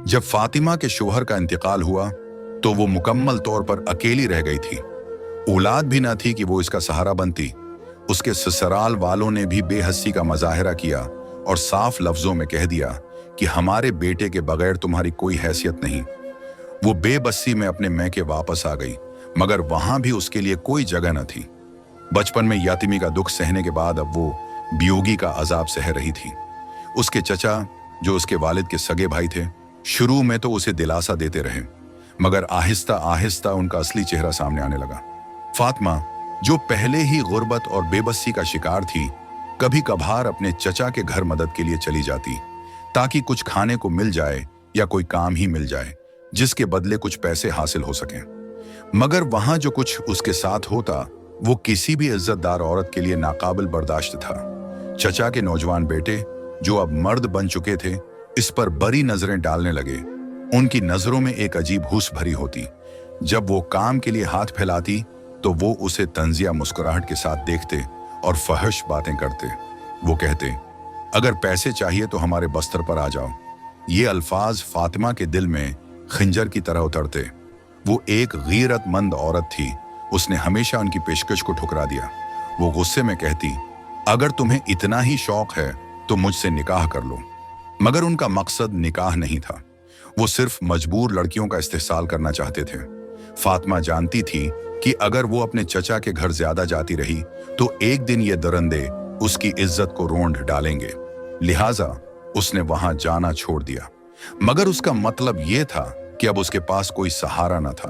जब फातिमा के शौहर का इंतकाल हुआ तो वो मुकम्मल तौर पर अकेली रह गई थी। औलाद भी न थी कि वो इसका सहारा बनती। उसके ससुराल वालों ने भी बेहसी का मुजाहरा किया और साफ लफ्जों में कह दिया कि हमारे बेटे के बगैर तुम्हारी कोई हैसियत नहीं। वो बेबसी में अपने मैके वापस आ गई, मगर वहां भी उसके लिए कोई जगह न थी। बचपन में यातिमी का दुख सहने के बाद अब वो वियोगी का अजाब सह रही थी। उसके चचा, जो उसके वालिद के सगे भाई थे, शुरू में तो उसे दिलासा देते रहे, मगर आहिस्ता आहिस्ता उनका असली चेहरा सामने आने लगा। फातिमा, जो पहले ही गुर्बत और बेबसी का शिकार थी, कभी कभार अपने चचा के घर मदद के लिए चली जाती ताकि कुछ खाने को मिल जाए या कोई काम ही मिल जाए जिसके बदले कुछ पैसे हासिल हो सकें। मगर वहां जो कुछ उसके साथ होता वो किसी भी इज्जतदार औरत के लिए नाकाबिल बर्दाश्त था। चचा के नौजवान बेटे, जो अब मर्द बन चुके थे, इस पर बड़ी नजरें डालने लगे। उनकी नजरों में एक अजीब हुस्न भरी होती। जब वो काम के लिए हाथ फैलाती तो वो उसे तंजिया मुस्कुराहट के साथ देखते और फहश बातें करते। वो कहते, अगर पैसे चाहिए तो हमारे बस्तर पर आ जाओ। ये अल्फाज फातिमा के दिल में खंजर की तरह उतरते। वो एक गैरतमंद औरत थी, उसने हमेशा उनकी पेशकश को ठुकरा दिया। वो गुस्से में कहती, अगर तुम्हें इतना ही शौक है तो मुझसे निकाह कर लो। मगर उनका मकसद निकाह नहीं था, वो सिर्फ मजबूर लड़कियों का इस्तेहसाल करना चाहते थे। फातिमा जानती थी कि अगर वो अपने चचा के घर ज्यादा जाती रही तो एक दिन ये दरिंदे उसकी इज्जत को रोंद डालेंगे। लिहाजा उसने वहां जाना छोड़ दिया। मगर उसका मतलब ये था कि अब उसके पास कोई सहारा न था।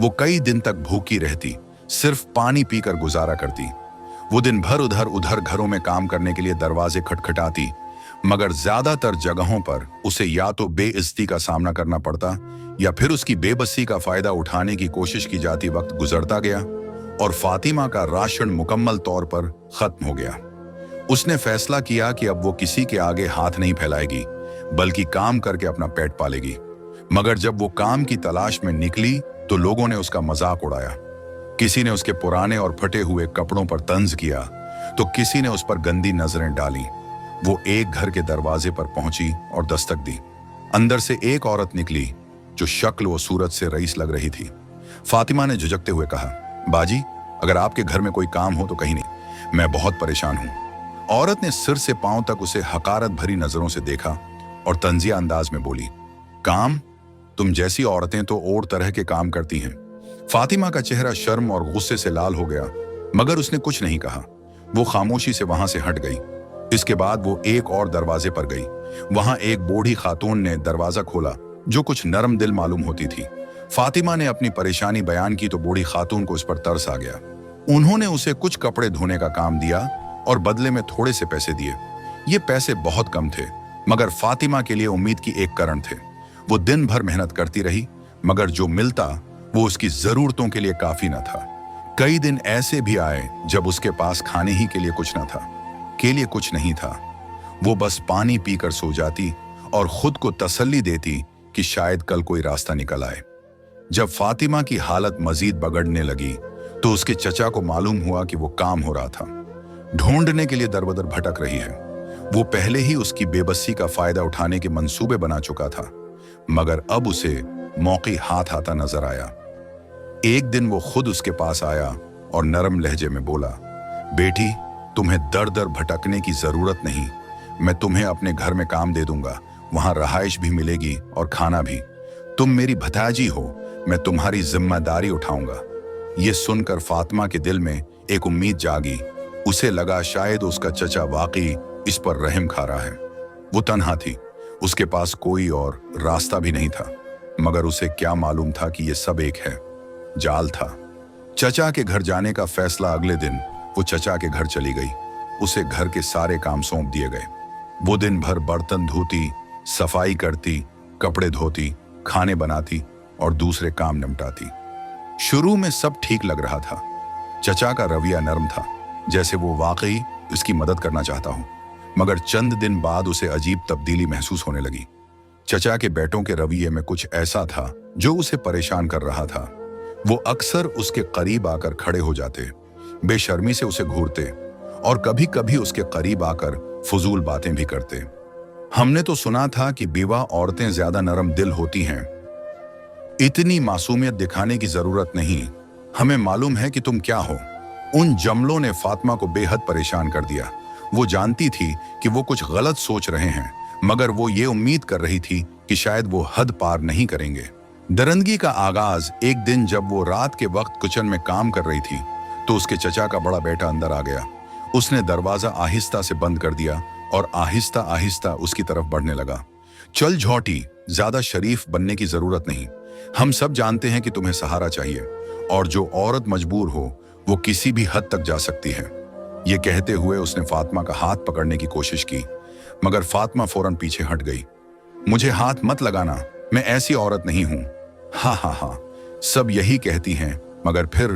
वो कई दिन तक भूखी रहती, सिर्फ पानी पीकर गुजारा करती। वो दिन भर उधर उधर घरों में काम करने के लिए दरवाजे खटखटाती, मगर ज्यादातर जगहों पर उसे या तो बेइज्जती का सामना करना पड़ता या फिर उसकी बेबसी का फायदा उठाने की कोशिश की जाती। वक्त गुजरता गया और फातिमा का राशन मुकम्मल तौर पर खत्म हो गया। उसने फैसला किया कि अब वो किसी के आगे हाथ नहीं फैलाएगी, बल्कि काम करके अपना पेट पालेगी। मगर जब वो काम की तलाश में निकली तो लोगों ने उसका मजाक उड़ाया। किसी ने उसके पुराने और फटे हुए कपड़ों पर तंज किया तो किसी ने उस पर गंदी नजरें डाली। वो एक घर के दरवाजे पर पहुंची और दस्तक दी। अंदर से एक औरत निकली जो शक्ल व सूरत से रईस लग रही थी। फातिमा ने झुझकते हुए कहा, बाजी, अगर आपके घर में कोई काम हो तो कहीं नहीं, मैं बहुत परेशान हूं। औरत ने सिर से पांव तक उसे हकारत भरी नजरों से देखा और तंजिया अंदाज में बोली, काम? तुम जैसी औरतें तो और तरह के काम करती हैं। फातिमा का चेहरा शर्म और गुस्से से लाल हो गया, मगर उसने कुछ नहीं कहा। वो खामोशी से वहां से हट गई। इसके बाद वो एक और दरवाजे पर गई। वहां एक बूढ़ी खातून ने दरवाजा खोला जो कुछ नरम दिल मालूम होती थी। फातिमा ने अपनी परेशानी बयान की तो बूढ़ी खातून को उस पर तरस आ गया। उन्होंने उसे कुछ कपड़े धोने का काम दिया और बदले में थोड़े से पैसे दिए। ये पैसे बहुत कम थे, मगर फातिमा के लिए उम्मीद की एक करण थे। वो दिन भर मेहनत करती रही, मगर जो मिलता वो उसकी जरूरतों के लिए काफी न था। कई दिन ऐसे भी आए जब उसके पास खाने ही के लिए कुछ न था, के लिए कुछ नहीं था। वो बस पानी पीकर सो जाती और खुद को तसल्ली देती कि शायद कल कोई रास्ता निकल आए। जब फातिमा की हालत मजीद बिगड़ने लगी तो उसके चचा को मालूम हुआ कि वो काम हो रहा था। ढूंढने के लिए दरबदर भटक रही है। वो पहले ही उसकी बेबसी का फायदा उठाने के मंसूबे बना चुका था, मगर अब उसे मौके हाथ आता नजर आया। एक दिन वो खुद उसके पास आया और नरम लहजे में बोला, बेटी, तुम्हें दर दर भटकने की जरूरत नहीं। मैं तुम्हें अपने घर में काम दे दूंगा, वहां रहाइश भी मिलेगी और खाना भी। तुम मेरी भताजी हो, मैं तुम्हारी जिम्मेदारी उठाऊंगा। ये सुनकर फातिमा के दिल में एक उम्मीद जागी। उसे लगा शायद उसका चचा वाकई इस पर रहम खा रहा है। वो तन्हा थी, उसके पास कोई और रास्ता भी नहीं था, मगर उसे क्या मालूम था कि ये सब एक है, जाल था। चचा के घर जाने का फैसला अगले दिन वो चचा के घर चली गई। उसे घर के सारे काम सौंप दिए गए। वो दिन भर बर्तन धोती, सफाई करती, कपड़े धोती, खाने बनाती और दूसरे काम निपटाती। शुरू में सब ठीक लग रहा था। चचा का रवैया नरम था, जैसे वो वाकई इसकी मदद करना चाहता हो। मगर चंद दिन बाद उसे अजीब तब्दीली महसूस होने लगी। चचा के बेटों के रवैये में कुछ ऐसा था जो उसे परेशान कर रहा था। वो अक्सर उसके करीब आकर खड़े हो जाते, बेशर्मी से उसे घूरते और कभी कभी उसके करीब आकर फजूल बातें भी करते। हमने तो सुना था कि बीवा औरतें ज्यादा नरम दिल होती हैं। इतनी मासूमियत दिखाने की जरूरत नहीं, हमें मालूम है कि तुम क्या हो। उन जमलों ने फातिमा को बेहद परेशान कर दिया। वो जानती थी कि वो कुछ गलत सोच रहे हैं, मगर वो ये उम्मीद कर रही थी कि शायद वो हद पार नहीं करेंगे। दरंदगी का आगाज एक दिन जब वो रात के वक्त किचन में काम कर रही थी तो उसके चचा का बड़ा बेटा अंदर आ गया। उसने दरवाजा आहिस्ता से बंद कर दिया और आहिस्ता आहिस्ता उसकी तरफ बढ़ने लगा। चल झोटी, ज्यादा शरीफ बनने की जरूरत नहीं। हम सब जानते हैं कि तुम्हें सहारा चाहिए और जो औरत मजबूर हो वो किसी भी हद तक जा सकती है। ये कहते हुए उसने फातिमा का हाथ पकड़ने की कोशिश की, मगर फातिमा फौरन पीछे हट गई। मुझे हाथ मत लगाना, मैं ऐसी औरत नहीं हूं। हाँ हाँ हाँ, सब यही कहती हैं, मगर फिर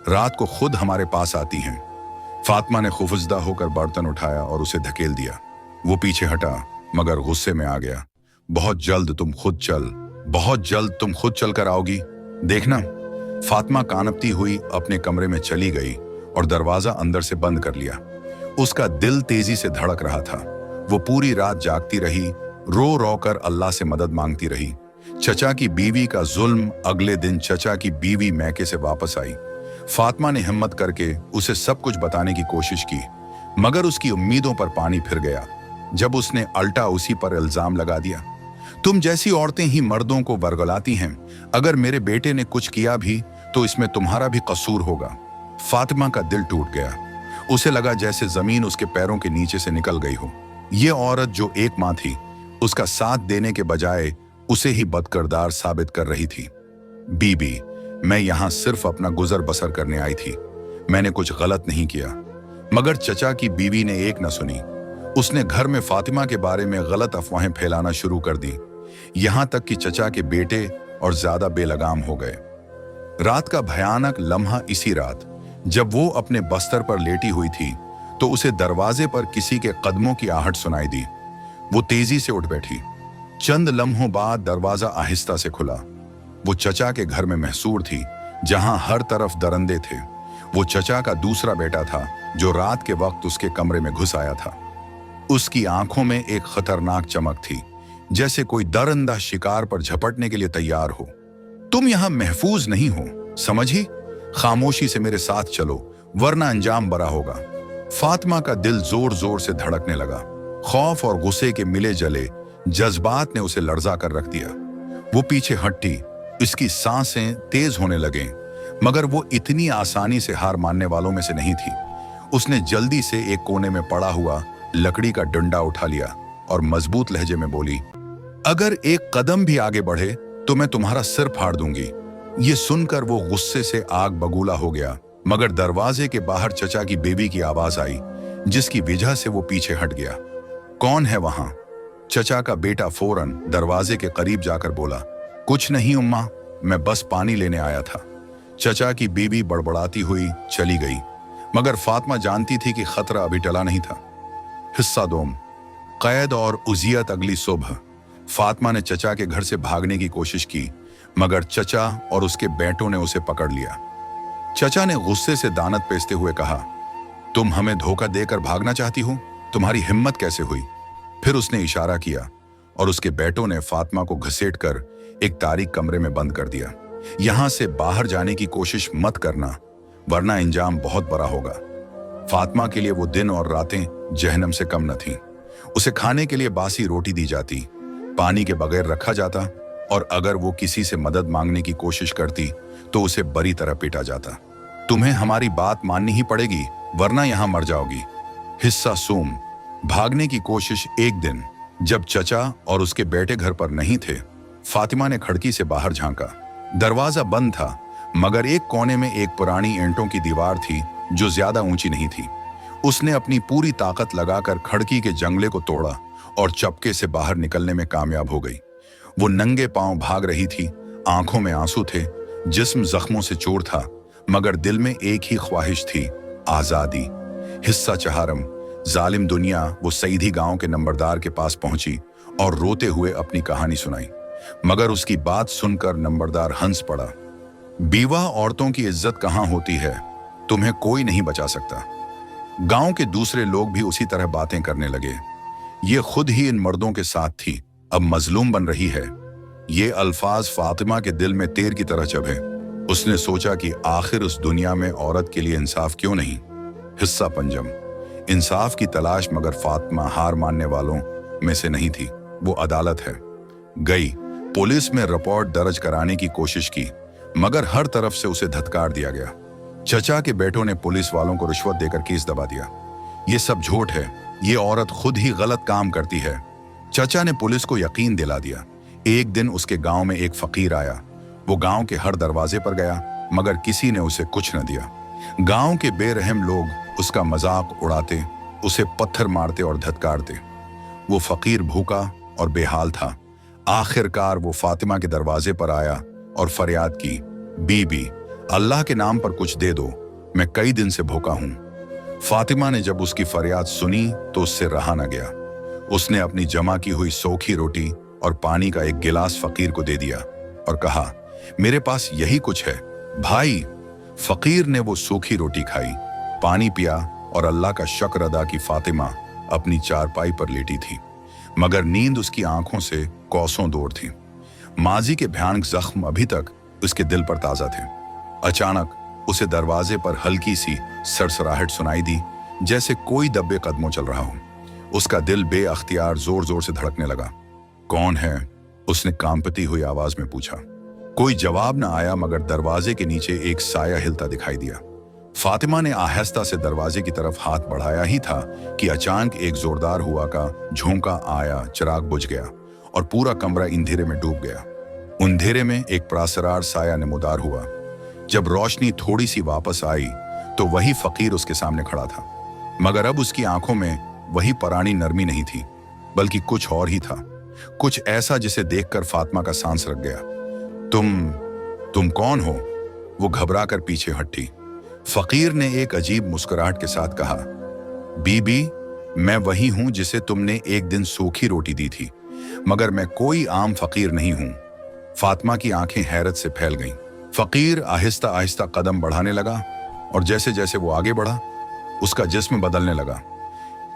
रात को खुद हमारे पास आती हैं। फातिमा ने खौफजदा होकर बर्तन उठाया और उसे धकेल दिया। वो पीछे हटा, मगर गुस्से में आ गया। बहुत जल्द तुम खुद चल कर आओगी, देखना। फातिमा कांपती हुई अपने कमरे में चली गई और दरवाजा अंदर से बंद कर लिया। उसका दिल तेजी से धड़क रहा था। वो पूरी रात जागती रही, रो रो कर अल्लाह से मदद मांगती रही। चचा की बीवी का जुल्म। अगले दिन चचा की बीवी मैके से वापस आई। फातिमा ने हिम्मत करके उसे सब कुछ बताने की कोशिश की, मगर उसकी उम्मीदों पर पानी फिर गया जब उसने अल्टा उसी पर इल्जाम लगा दिया। तुम जैसी औरतें ही मर्दों को वर्गलाती हैं। अगर मेरे बेटे ने कुछ किया भी तो इसमें तुम्हारा भी कसूर होगा। फातिमा का दिल टूट गया। उसे लगा जैसे जमीन उसके पैरों के नीचे से निकल गई हो। ये औरत जो एक मां थी, उसका साथ देने के बजाय उसे ही बदकिरदार साबित कर रही थी। बीबी, मैं यहां सिर्फ अपना गुजर बसर करने आई थी, मैंने कुछ गलत नहीं किया। मगर चचा की बीवी ने एक न सुनी। उसने घर में फातिमा के बारे में गलत अफवाहें फैलाना शुरू कर दी, यहां तक कि चचा के बेटे और ज्यादा बेलगाम हो गए। रात का भयानक लम्हा इसी रात, जब वो अपने बस्तर पर लेटी हुई थी तो उसे दरवाजे पर किसी के कदमों की आहट सुनाई दी। वो तेजी से उठ बैठी। चंद लम्हों बाद दरवाजा आहिस्ता से खुला। वो चचा के घर में महसूर थी, जहां हर तरफ दरंदे थे। वो चचा का दूसरा बेटा था जो रात के वक्त उसके कमरे में घुस आया था। उसकी आंखों में एक खतरनाक चमक थी, जैसे कोई दरंदा शिकार पर झपटने के लिए तैयार हो। तुम यहां महफूज नहीं हो, समझी? खामोशी से मेरे साथ चलो, वरना अंजाम बड़ा होगा। फातिमा का दिल जोर जोर से धड़कने लगा। खौफ और गुस्से के मिले जले जज्बात ने उसे लर्जा कर रख दिया। वो पीछे हटी, इसकी सांसें तेज होने लगे, मगर वो इतनी आसानी से हार मानने वालों में से नहीं थी। उसने जल्दी से एक कोने में पड़ा हुआ लकड़ी का डंडा उठा लिया और मजबूत लहजे में बोली, अगर एक कदम भी आगे बढ़े तो मैं तुम्हारा सिर फाड़ दूंगी। ये सुनकर वो गुस्से से आग बगूला हो गया, मगर दरवाजे के बाहर चचा की बेबी की आवाज आई, जिसकी वजह से वो पीछे हट गया। कौन है वहां? चचा का बेटा फौरन दरवाजे के करीब जाकर बोला, कुछ नहीं उम्मा, मैं बस पानी लेने आया था। चचा की बीवी बड़बड़ाती हुई चली गई, मगर फातिमा जानती थी कि खतरा अभी टला नहीं था। हिस्सा 2, कैद और उजियत। अगली सुबह फातिमा ने चचा के घर से भागने की कोशिश की, मगर चचा और उसके बेटों ने उसे पकड़ लिया। चचा ने गुस्से से दानत पेसते हुए कहा, तुम हमें धोखा देकर भागना चाहती हो? तुम्हारी हिम्मत कैसे हुई? फिर उसने इशारा किया और उसके बेटों ने फातिमा को घसीटकर एक तारीक कमरे में बंद कर दिया। यहां से बाहर जाने की कोशिश मत करना, वरना इंजाम बहुत बड़ा होगा। फातिमा के लिए वो दिन और रातें जहन्नम से कम न थीं। उसे खाने के लिए बासी रोटी दी जाती, पानी के बगैर रखा जाता, और अगर वो किसी से मदद मांगने की कोशिश करती तो उसे बुरी तरह पीटा जाता। तुम्हें हमारी बात माननी ही पड़ेगी, वरना यहां मर जाओगी। हिस्सा सूम। भागने की कोशिश। एक दिन जब चचा और उसके बेटे घर पर नहीं थे, फातिमा ने खिड़की से बाहर झांका। दरवाजा बंद था, मगर एक कोने में एक पुरानी ईंटों की दीवार थी जो ज्यादा ऊंची नहीं थी। उसने अपनी पूरी ताकत लगाकर खिड़की के जंगले को तोड़ा और चपके से बाहर निकलने में कामयाब हो गई। वो नंगे पांव भाग रही थी, आंखों में आंसू थे, जिस्म जख्मों से चूर था, मगर दिल में एक ही ख्वाहिश थी, आजादी। हिस्सा 4, जालिम दुनिया। वो सईदी गांव के नंबरदार के पास पहुंची और रोते हुए अपनी कहानी सुनाई, मगर उसकी बात सुनकर नंबरदार हंस पड़ा। बीवा औरतों की इज्जत कहां होती है, तुम्हें कोई नहीं बचा सकता। गांव के दूसरे लोग भी उसी तरह बातें करने लगे। ये खुद ही इन मर्दों के साथ थी, अब मजलूम बन रही है। ये अल्फाज फातिमा के दिल में तीर की तरह चुभे। उसने सोचा कि आखिर उस दुनिया में औरत के लिए इंसाफ क्यों नहीं। हिस्सा पंजम। इंसाफ की तलाश, मगर फातिमा हार मानने वालों में से नहीं थी। वो अदालत है गई, पुलिस में रिपोर्ट दर्ज कराने की कोशिश की, मगर हर तरफ से उसे धत्कार दिया गया। चचा के बेटों ने पुलिस वालों को रिश्वत देकर केस दबा दिया। ये सब झूठ है, ये औरत खुद ही गलत काम करती है। चचा ने पुलिस को यकीन दिला दिया। एक दिन उसके गांव में एक फकीर आया। वो गांव के हर दरवाजे पर गया, मगर किसी ने उसे कुछ न दिया। गांव के बेरहम लोग उसका मजाक उड़ाते, उसे पत्थर मारते और धत्कारते। वो फकीर भूखा और बेहाल था। आखिरकार वो फातिमा के दरवाजे पर आया और फरियाद की, बीबी, अल्लाह के नाम पर कुछ दे दो, मैं कई दिन से भूखा हूं। फातिमा ने जब उसकी फरियाद सुनी तो उससे रहा न गया। उसने अपनी जमा की हुई सोखी रोटी और पानी का एक गिलास फकीर को दे दिया और कहा, मेरे पास यही कुछ है भाई। फकीर ने वो सूखी रोटी खाई, पानी पिया और अल्लाह का शुक्र अदा की फातिमा अपनी चारपाई पर लेटी थी, मगर नींद उसकी आंखों से कोसों दूर थी। माजी के भयानक जख्म अभी तक उसके दिल पर ताजा थे। अचानक उसे दरवाजे पर हल्की सी सरसराहट सुनाई दी, जैसे कोई दब्बे कदमों चल रहा हो। उसका दिल बेअख्तियार जोर जोर से धड़कने लगा। कौन है? उसने कांपती हुई आवाज में पूछा। कोई जवाब न आया, मगर दरवाजे के नीचे एक साया हिलता दिखाई दिया। फातिमा ने आहिस्ता से दरवाजे की तरफ हाथ बढ़ाया ही था कि अचानक एक जोरदार हुआ का झोंका आया, चिराग बुझ गया और पूरा कमरा अंधेरे में डूब गया। अंधेरे में एक प्रासरार साया नमूदार हुआ। जब रोशनी थोड़ी सी वापस आई तो वही फकीर उसके सामने खड़ा था, मगर अब उसकी आंखों में वही पुरानी नरमी नहीं थी, बल्कि कुछ और ही था, कुछ ऐसा जिसे देखकर फातिमा का सांस रुक गया। तुम कौन हो? वो घबरा कर पीछे हटी। फकीर ने एक अजीब मुस्कुराहट के साथ कहा, बीबी, मैं वही हूं जिसे तुमने एक दिन सूखी रोटी दी थी, मगर मैं कोई आम फकीर नहीं हूं। फातिमा की आंखें हैरत से फैल गईं। फकीर आहिस्ता आहिस्ता कदम बढ़ाने लगा और जैसे जैसे वो आगे बढ़ा, उसका जिस्म बदलने लगा।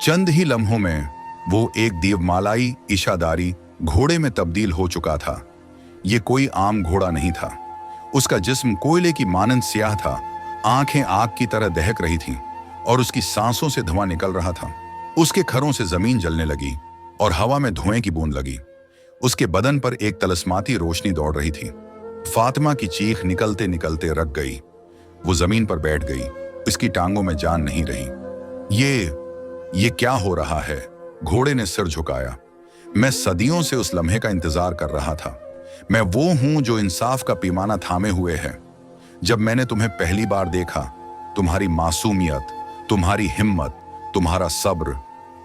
चंद ही लम्हों में वो एक दीवमालाई इशादारी घोड़े में तब्दील हो चुका था। ये कोई आम घोड़ा नहीं था। उसका जिस्म कोयले की मानंद स्याह था, आंखें आग की तरह दहक रही थीं और उसकी सांसों से धुआं निकल रहा था। उसके खरों से जमीन जलने लगी और हवा में धुएं की बूंद लगी। उसके बदन पर एक तलस्माती रोशनी दौड़ रही थी। फातिमा की चीख निकलते निकलते रक गई। वो जमीन पर बैठ गई। इसकी टांगों में जान नहीं रही। ये क्या हो रहा है? घोड़े ने सिर झुकाया। मैं सदियों से उस लम्हे का इंतजार कर रहा था। मैं वो हूं जो इंसाफ का पैमाना थामे हुए है। जब मैंने तुम्हें पहली बार देखा, तुम्हारी मासूमियत, तुम्हारी हिम्मत, तुम्हारा सब्र,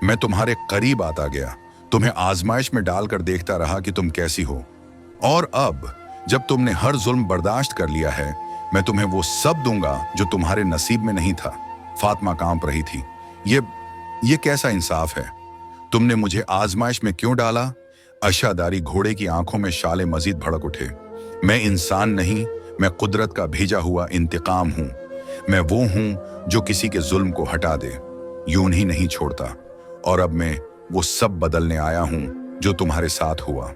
मैं तुम्हारे करीब आता गया, तुम्हें आजमाइश में डालकर देखता रहा कि तुम कैसी हो। और अब जब तुमने हर जुल्म बर्दाश्त कर लिया है, मैं तुम्हें वो सब दूंगा जो तुम्हारे नसीब में नहीं था। फातिमा कांप रही थी। ये कैसा इंसाफ है? तुमने मुझे आजमाइश में क्यों डाला? अशादारी घोड़े की आंखों में शाले मजीद भड़क उठे। मैं इंसान नहीं, मैं कुदरत का भेजा हुआ इंतकाम हूं। मैं वो हूं जो किसी के जुल्म को हटा दे, यूं ही नहीं छोड़ता। और अब मैं वो सब बदलने आया हूं जो तुम्हारे साथ हुआ।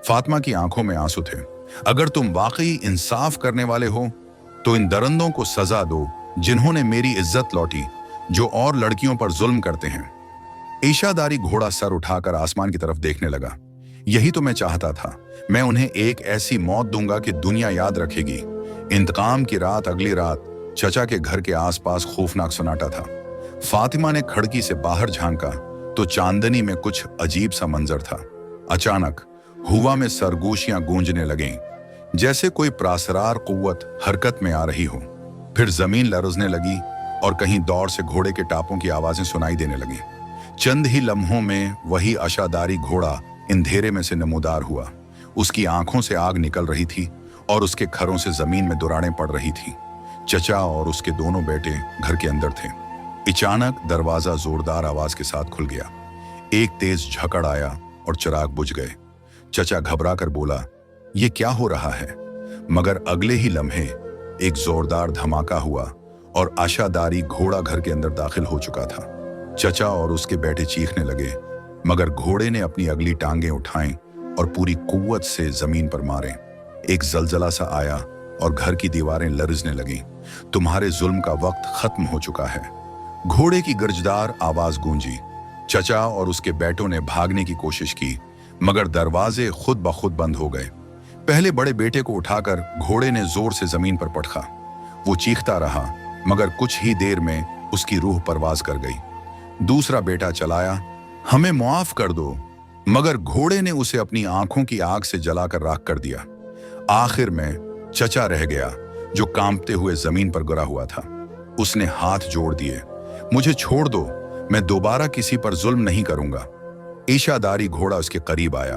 फातिमा की आंखों में आंसू थे। अगर तुम वाकई इंसाफ करने वाले हो तो इन दरिंदों को सजा दो जिन्होंने मेरी इज्जत लौटी, जो और लड़कियों पर जुल्म करते हैं। इशादारी घोड़ा सर उठाकर आसमान की तरफ देखने लगा। यही तो मैं चाहता था। मैं उन्हें एक ऐसी मौत दूंगा कि दुनिया याद रखेगी। इंतकाम की रात अगली रात चचा के घर के आसपास खौफनाक सन्नाटा था। फातिमा ने खिड़की से बाहर झांका तो चांदनी में कुछ अजीब सा मंजर था। अचानक हुआ में सरगोशियां गूंजने लगीं, जैसे कोई प्रासरार कुव्वत हरकत में आ रही हो। फिर जमीन लरजने लगी और कहीं दौड़ से घोड़े के टापों की आवाजें सुनाई देने लगी। चंद ही लम्हों में वही अशादारी घोड़ा अंधेरे में से नमूदार हुआ। उसकी आंखों से आग निकल रही थी और उसके खरों से जमीन में दुराड़ें पड़ रही थी। चचा और उसके दोनों बेटे घर के अंदर थे। अचानक दरवाजा जोरदार आवाज के साथ खुल गया। एक तेज झकड़ आया और चिराग बुझ गए। चचा घबरा कर बोला, ये क्या हो रहा है? मगर अगले ही लम्हे एक जोरदार धमाका हुआ और आशादारी घोड़ा घर के अंदर दाखिल हो चुका था। चचा और उसके बेटे चीखने लगे, मगर घोड़े ने अपनी अगली टांगें उठाएं और पूरी कुव्वत से जमीन पर मारे। एक जलजला सा आया और घर की दीवारें लरजने लगीं। तुम्हारे जुल्म का वक्त खत्म हो चुका है। घोड़े की गर्जदार आवाज गूंजी। चचा और उसके बेटों ने भागने की कोशिश की, मगर दरवाजे खुद ब खुद बंद हो गए। पहले बड़े बेटे को उठाकर घोड़े ने जोर से जमीन पर पटका। वो चीखता रहा, मगर कुछ ही देर में उसकी रूह परवाज कर गई। दूसरा बेटा चलाया, हमें मुआफ कर दो, मगर घोड़े ने उसे अपनी आंखों की आग से जलाकर राख कर दिया। आखिर में चचा रह गया, जो कांपते हुए जमीन पर गिरा हुआ था। उसने हाथ जोड़ दिए, मुझे छोड़ दो, मैं दोबारा किसी पर जुल्म नहीं करूंगा। ईशादारी घोड़ा उसके करीब आया।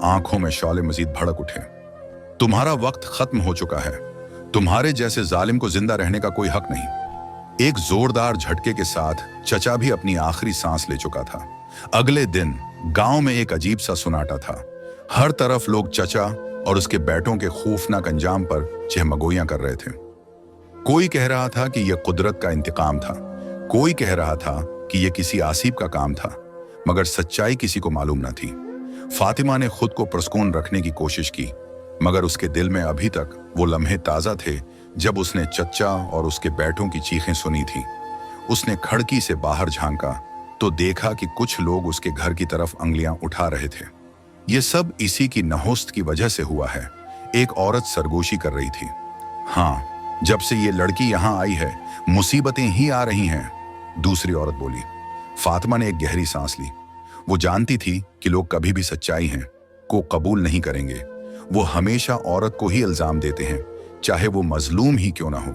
आंखों में शौले मजीद भड़क उठे। तुम्हारा वक्त खत्म हो चुका है। तुम्हारे जैसे जालिम को जिंदा रहने का कोई हक नहीं। एक जोरदार झटके के साथ चचा भी अपनी आखिरी सांस ले चुका था। अगले दिन गांव में एक अजीब सा सुनाटा था। हर तरफ लोग चचा और उसके बेटों के खौफनाक अंजाम पर चहमगोइयां कर रहे थे। कोई कह रहा था कि यह कुदरत का इंतकाम था, कोई कह रहा था कि यह किसी आसिब का काम था, मगर सच्चाई किसी को मालूम न थी। फातिमा ने खुद को पुरस्कून रखने की कोशिश की, मगर उसके दिल में अभी तक वो लम्हे ताजा थे जब उसने चचा और उसके बेटों की चीखें सुनी थी। उसने खिड़की से बाहर झांका तो देखा कि कुछ लोग उसके घर की तरफ उंगलियां उठा रहे थे। ये सब इसी की नहुस्त की वजह से हुआ है। एक औरत सरगोशी कर रही थी। हाँ, जब से ये लड़की यहाँ आई है मुसीबतें ही आ रही हैं, दूसरी औरत बोली। फातिमा ने एक गहरी सांस ली। वो जानती थी कि लोग कभी भी सच्चाई हैं को कबूल नहीं करेंगे। वो हमेशा औरत को ही इल्जाम देते हैं, चाहे वो मजलूम ही क्यों ना हो।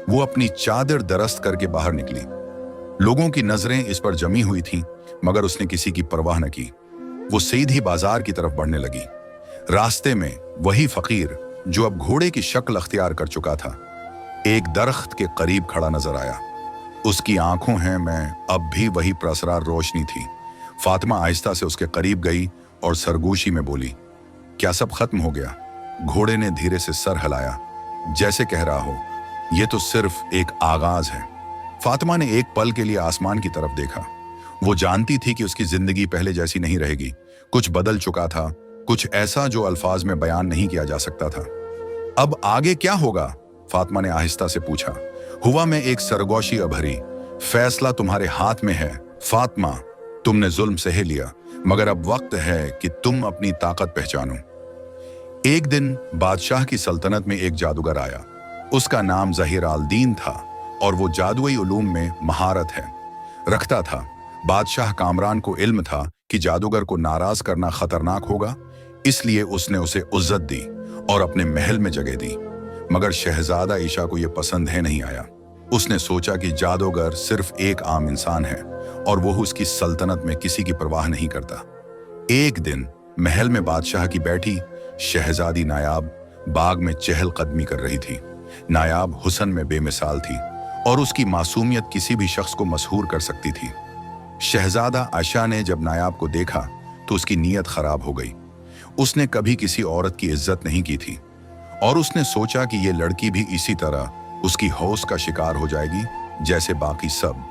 वो अपनी चादर दरस्त करके बाहर निकली। लोगों की नजरें इस पर जमी हुई थीं, मगर उसने किसी की परवाह न की। वो सीधी बाजार की तरफ बढ़ने लगी। रास्ते में वही फकीर जो अब घोड़े की शक्ल अख्तियार कर चुका था, एक दरख्त के करीब खड़ा नजर आया। उसकी आंखों में अब भी वही प्रसरार रोशनी थी। फातिमा आहिस्ता से उसके करीब गई और सरगोशी में बोली, क्या सब खत्म हो गया? घोड़े ने धीरे से सर हिलाया, जैसे कह रहा हो, यह तो सिर्फ एक आगाज है। फातिमा ने एक पल के लिए आसमान की तरफ देखा। वो जानती थी कि उसकी जिंदगी पहले जैसी नहीं रहेगी। कुछ बदल चुका था, कुछ ऐसा जो अल्फाज में बयान नहीं किया जा सकता था। अब आगे क्या होगा? फातिमा ने आहिस्ता से पूछा। हुआ मैं एक सरगोशी अभरी, फैसला तुम्हारे हाथ में है। फातिमा, तुमने जुल्म सह लिया, मगर अब वक्त है कि तुम अपनी ताकत पहचानो। एक दिन बादशाह की सल्तनत में एक जादूगर आया। उसका नाम ज़हीर आल दीन था और वो जादुई उलूम में महारत रखता था। बादशाह कामरान को इल्म था कि जादूगर को नाराज करना खतरनाक होगा, इसलिए उसने उसे इज्जत दी और अपने महल में जगह दी। मगर शहजादा ईशा को यह पसंद है नहीं आया। उसने सोचा कि जादूगर सिर्फ एक आम इंसान है और वो उसकी सल्तनत में किसी की परवाह नहीं करता। एक दिन महल में बादशाह की बैठी शहजादी नायाब बाग में चहलकदमी कर रही थी। नायाब हुस्न में बेमिसाल थी और उसकी मासूमियत किसी भी शख्स को मसहूर कर सकती थी। शहजादा आयशा ने जब नायाब को देखा तो उसकी नीयत खराब हो गई। उसने कभी किसी औरत की इज्जत नहीं की थी और उसने सोचा कि ये लड़की भी इसी तरह उसकी हौस का शिकार हो जाएगी जैसे बाकी सब।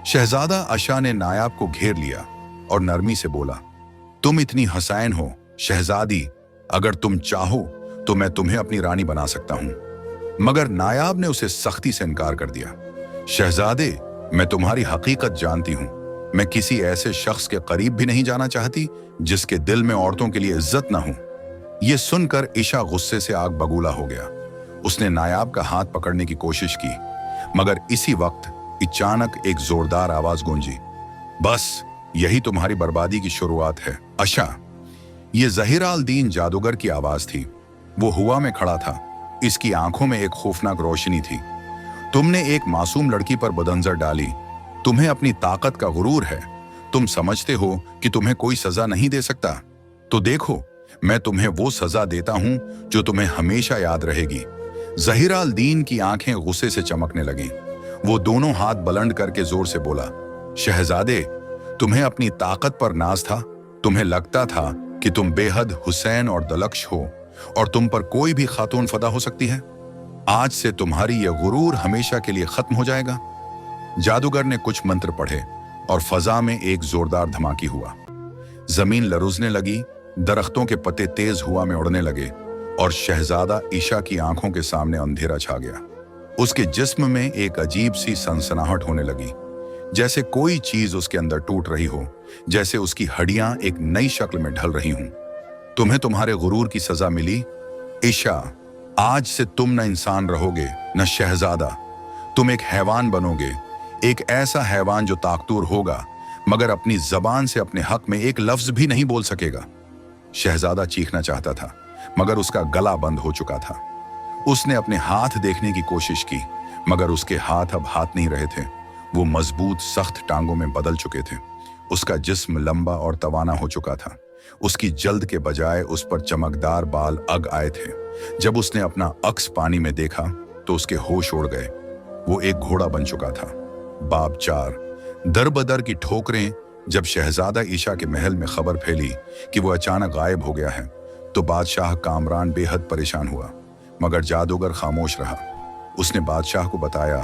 शहजादा आयशा ने नायाब को घेर लिया और नरमी से बोला, तुम इतनी हसैन हो शहजादी, अगर तुम चाहो तो मैं तुम्हें अपनी रानी बना सकता हूं। मगर नायाब ने उसे सख्ती से इनकार कर दिया। शहजादे, मैं तुम्हारी हकीकत जानती हूं। मैं किसी ऐसे शख्स के करीब भी नहीं जाना चाहती जिसके दिल में औरतों के लिए इज्जत ना हो। यह सुनकर ईशा गुस्से से आग बगूला हो गया। उसने नायाब का हाथ पकड़ने की कोशिश की, मगर इसी वक्त अचानक एक जोरदार आवाज गूंजी, बस यही तुम्हारी बर्बादी की शुरुआत है आयशा। यह ज़हीर आल दीन जादूगर की आवाज थी। वो हुआ में खड़ा था। इसकी आंखों में एक खौफनाक रोशनी थी। तुमने एक मासूम लड़की पर बदनजर डाली। तुम्हें अपनी ताकत का गुरूर है। तुम समझते हो कि तुम्हें कोई सजा नहीं दे सकता। तो देखो, मैं तुम्हें वो सजा देता हूं जो तुम्हें हमेशा याद रहेगी। ज़हीर आल दीन की आंखें गुस्से से चमकने लगीं। वो दोनों हाथ बुलंद करके जोर से बोला, शहजादे, तुम्हें अपनी ताकत पर नाज था। तुम्हें लगता था कि तुम बेहद हुसैन और दलक्ष हो और तुम पर कोई भी खातून फदा हो सकती है। आज से तुम्हारी यह गुरूर हमेशा के लिए खत्म हो जाएगा। जादूगर ने कुछ मंत्र पढ़े और फजा में एक जोरदार धमाकी हुआ। जमीन लरुजने लगी, दरख्तों के पत्ते तेज हवा में उड़ने लगे और शहजादा ईशा की आंखों के सामने अंधेरा छा गया। उसके जिस्म में एक अजीब सी सनसनाहट होने लगी, जैसे कोई चीज उसके अंदर टूट रही हो, जैसे उसकी हड्डियां एक नई शक्ल में ढल रही हों। तुम्हें तुम्हारे गुरूर की सजा मिली ईशा। आज से तुम न इंसान रहोगे न शहजादा, तुम एक हैवान बनोगे, एक ऐसा हैवान जो ताकतूर होगा मगर अपनी जबान से अपने हक में एक लफ्ज भी नहीं बोल सकेगा। शहजादा चीखना चाहता था मगर उसका गला बंद हो चुका था। उसने अपने हाथ देखने की कोशिश की मगर उसके हाथ अब हाथ नहीं रहे थे, वो मजबूत सख्त टांगों में बदल चुके थे। उसका जिस्म लंबा और तवाना हो चुका था, उसकी जल्द के बजाय उस पर चमकदार बाल अग आए थे। जब उसने अपना अक्स पानी में देखा तो उसके होश उड़ गए। वो एक घोड़ा बन चुका था। बाब 4। दर बदर की ठोकरें। जब शहजादा ईशा के महल में खबर फैली कि वो अचानक गायब हो गया है तो बादशाह कामरान बेहद परेशान हुआ, मगर जादूगर खामोश रहा। उसने बादशाह को बताया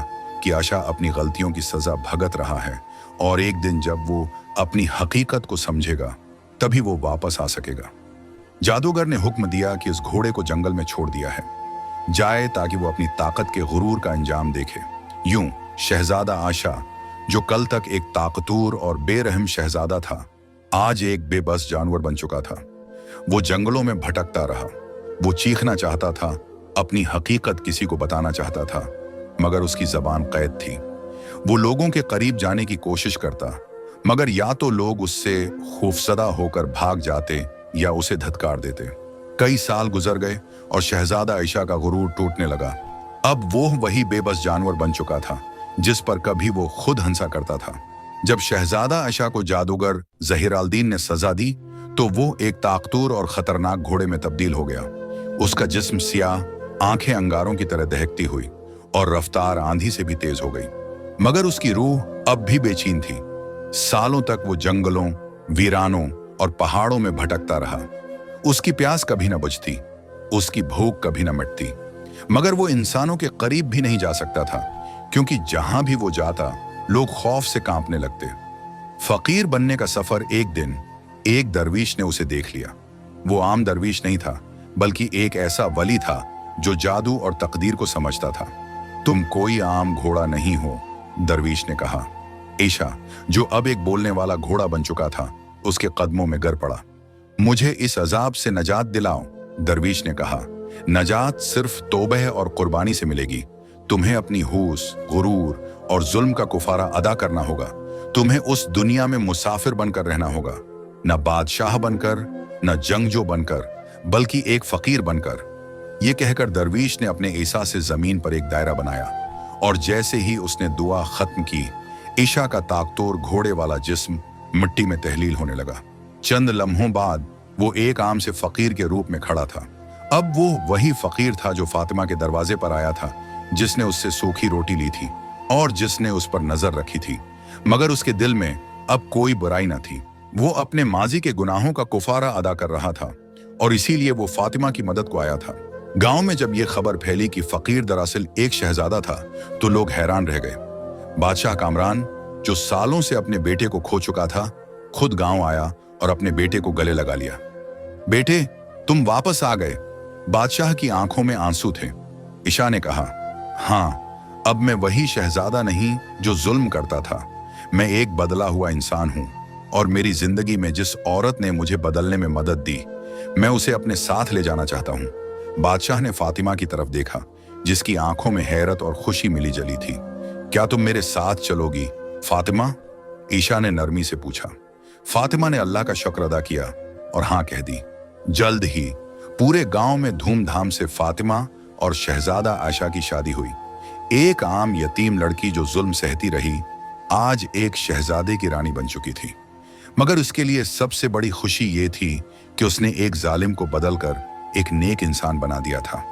कि आशा अपनी गलतियों की सजा भुगत रहा है और एक दिन जब वो अपनी हकीकत को समझेगा तभी वो वापस आ सकेगा। जादूगर ने हुक्म दिया कि इस घोड़े को जंगल में छोड़ दिया है जाए ताकि वो अपनी ताकत के गुरूर का अंजाम देखे। यूं शहजादा आशा, जो कल तक एक ताकतूर और बेरहम शहजादा था, आज एक बेबस जानवर बन चुका था। वो जंगलों में भटकता रहा। वो चीखना चाहता था, अपनी हकीकत किसी को बताना चाहता था, मगर उसकी जबान कैद थी। वो लोगों के करीब जाने की कोशिश करता, मगर या तो लोग उससे खौफजदा होकर भाग जाते या उसे धत्कार देते। कई साल गुजर गए और शहजादा ईशा का गुरूर टूटने लगा। अब वो वही बेबस जानवर बन चुका था जिस पर कभी वो खुद हंसा करता था। जब शहजादा ईशा को जादूगर जहीराल्दीन ने सजा दी तो वो एक ताकतूर और खतरनाक घोड़े में तब्दील हो गया। उसका जिस्म सियाह, आंखें अंगारों की तरह दहकती हुई और रफ्तार आंधी से भी तेज हो गई, मगर उसकी रूह अब भी बेचैन थी। सालों तक वो जंगलों, वीरानों और पहाड़ों में भटकता रहा। उसकी प्यास कभी न बुझती, उसकी भूख कभी न मिटती, मगर वो इंसानों के करीब भी नहीं जा सकता था, क्योंकि जहां भी वो जाता लोग खौफ से कांपने लगते। फकीर बनने का सफर। एक दिन एक दरवीश ने उसे देख लिया। वो आम दरवीश नहीं था, बल्कि एक ऐसा वली था जो जादू और तकदीर को समझता था। तुम कोई आम घोड़ा नहीं हो, दरवीश ने कहा। ईशा, जो अब एक बोलने वाला घोड़ा बन चुका था, उसके कदमों में गिर पड़ा। मुझे इस अजाब से नजात दिलाओ, दरवीश ने कहा। नजात सिर्फ तौबह और कुर्बानी से मिलेगी। तुम्हें अपनी हुस, गुरूर और जुल्म का कुफारा अदा करना होगा। तुम्हें उस दुनिया में मुसाफिर बनकर रहना होगा, न बादशाह बनकर, न जंगजू बनकर, बल्कि एक फकीर बनकर। ये कहकर दरवीश ने अपने ईसा से जमीन पर एक दायरा बनाया और जैसे ही उसने दुआ खत्म की, ईशा का ताकतोर घोड़े वाला जिस्म मिट्टी में तहलील होने लगा। चंद लम्हों बाद वो एक आम से फकीर के रूप में खड़ा था। अब वो वही फकीर था जो फातिमा के दरवाजे पर आया था, जिसने उससे सूखी रोटी ली थी और जिसने उस पर नजर रखी थी, मगर उसके दिल में अब कोई बुराई न थी। वो अपने माजी के गुनाहों का कुफारा अदा कर रहा था और इसीलिए वो फातिमा की मदद को आया था। गांव में जब ये खबर फैली कि फकीर दरअसल एक शहजादा था तो लोग हैरान रह गए। बादशाह कामरान, जो सालों से अपने बेटे को खो चुका था, खुद गांव आया और अपने बेटे को गले लगा लिया। बेटे, तुम वापस आ गए। बादशाह की आंखों में आंसू थे। ईशा ने कहा, हाँ, अब मैं वही शहजादा नहीं जो जुल्म करता था। मैं एक बदला हुआ इंसान हूं और मेरी जिंदगी में जिस औरत ने मुझे बदलने में मदद दी, मैं उसे अपने साथ ले जाना चाहता हूं। बादशाह ने फातिमा की तरफ देखा, जिसकी आंखों में हैरत और खुशी मिली जली थी। क्या तुम मेरे साथ चलोगी, फातिमा? ईशा ने नरमी से पूछा। फातिमा ने अल्लाह का शुक्र अदा किया और हाँ कह दी। जल्द ही पूरे गांव में धूमधाम से फातिमा और शहजादा आयशा की शादी हुई। एक आम यतीम लड़की जो जुल्म सहती रही, आज एक शहजादे की रानी बन चुकी थी। मगर उसके लिए सबसे बड़ी खुशी ये थी कि उसने एक जालिम को बदलकर एक नेक इंसान बना दिया था।